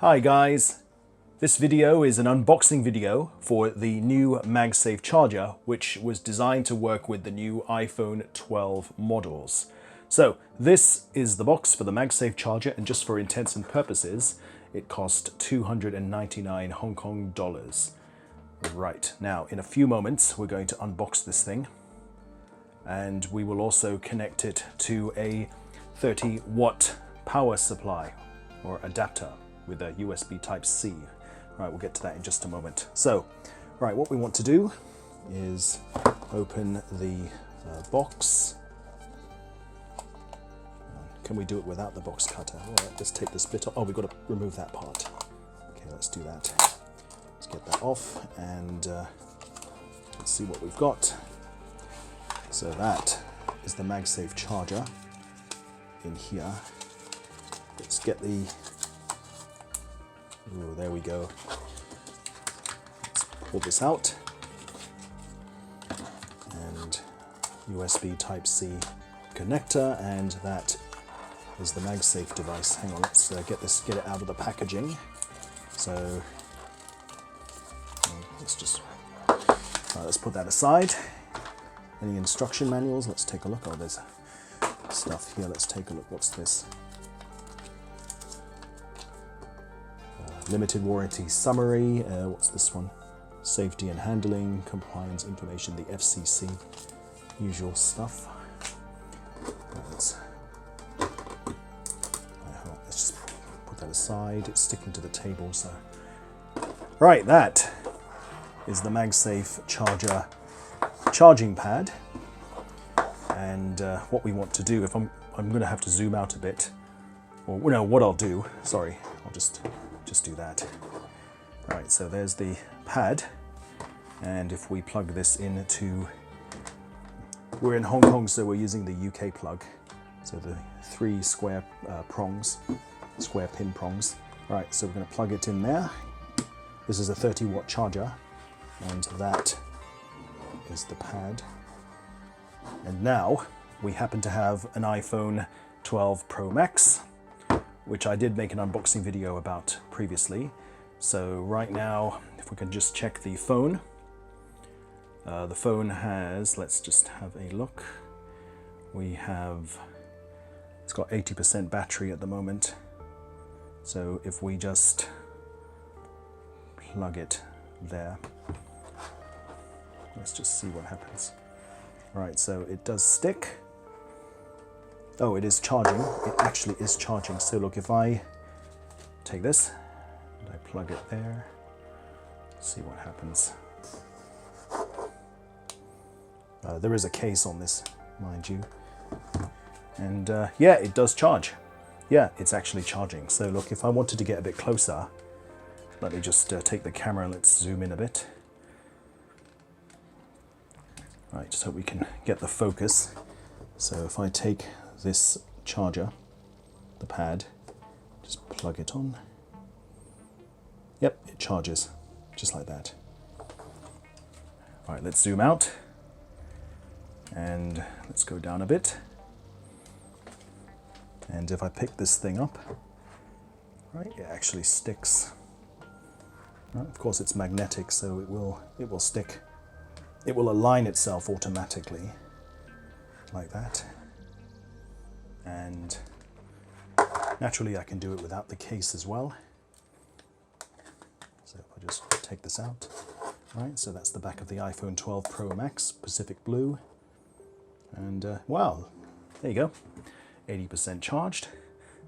Hi guys, this video is an unboxing video for the new MagSafe charger, which was designed to work with the new iPhone 12 models. So this is the box for the MagSafe charger, and just for intents and purposes, it cost 299 Hong Kong dollars. Right, now in a few moments we're going to unbox this thing, and we will also connect it to a 30-watt power supply or adapter with a USB Type-C. Right, we'll get to that in just a moment. So, right, what we want to do is open the box. Can we do it without the box cutter? All right, let's take this bit off. Oh, we've got to remove that part. Okay, let's do that. Let's get that off and let's see what we've got. So that is the MagSafe charger in here. Let's get the... Oh, there we go. Let's pull this out. And USB Type-C connector, and that is the MagSafe device. Hang on, let's get it out of the packaging. So let's put that aside. Any instruction manuals? Let's take a look. Oh, there's stuff here. Let's take a look. What's this? Limited warranty summary. What's this one? Safety and handling, compliance information, the FCC, usual stuff. Let's just put that aside. It's sticking to the table, so. Right, that is the MagSafe charger charging pad. And what we want to do, if I'm going to have to zoom out a bit, or no, what I'll do, sorry, I'll just do that. Right, so there's the pad, and if we plug this into, we're in Hong Kong, so we're using the UK plug, so the 3 square square pin prongs. Right, so we're going to plug it in there. This is a 30-watt charger, and that is the pad. And now we happen to have an iPhone 12 Pro Max, which I did make an unboxing video about previously. So right now, if we can just check the phone. The phone has, let's just have a look. It's got 80% battery at the moment. So if we just plug it there, let's just see what happens. Right, so it does stick. Oh, it is charging. It actually is charging. So look, if I take this and I plug it there, see what happens. There is a case on this, mind you. And yeah, it does charge. Yeah, it's actually charging. So look, if I wanted to get a bit closer, let me just take the camera and let's zoom in a bit. Right, just hope we can get the focus. So if I take this charger, the pad, just plug it on. Yep, it charges, just like that. All right, let's zoom out and let's go down a bit. And if I pick this thing up, right, it actually sticks. Right, of course, it's magnetic, so it will stick. It will align itself automatically, like that. And naturally I can do it without the case as well. So if I just take this out, right, so that's the back of the iPhone 12 Pro Max, Pacific Blue. And wow, there you go, 80% charged.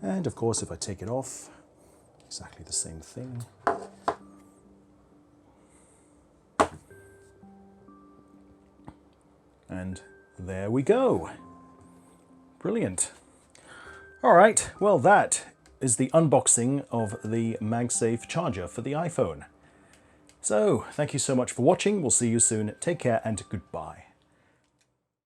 And of course, if I take it off, exactly the same thing. And there we go. Brilliant. All right, well, that is the unboxing of the MagSafe charger for the iPhone. So, thank you so much for watching. We'll see you soon. Take care and goodbye.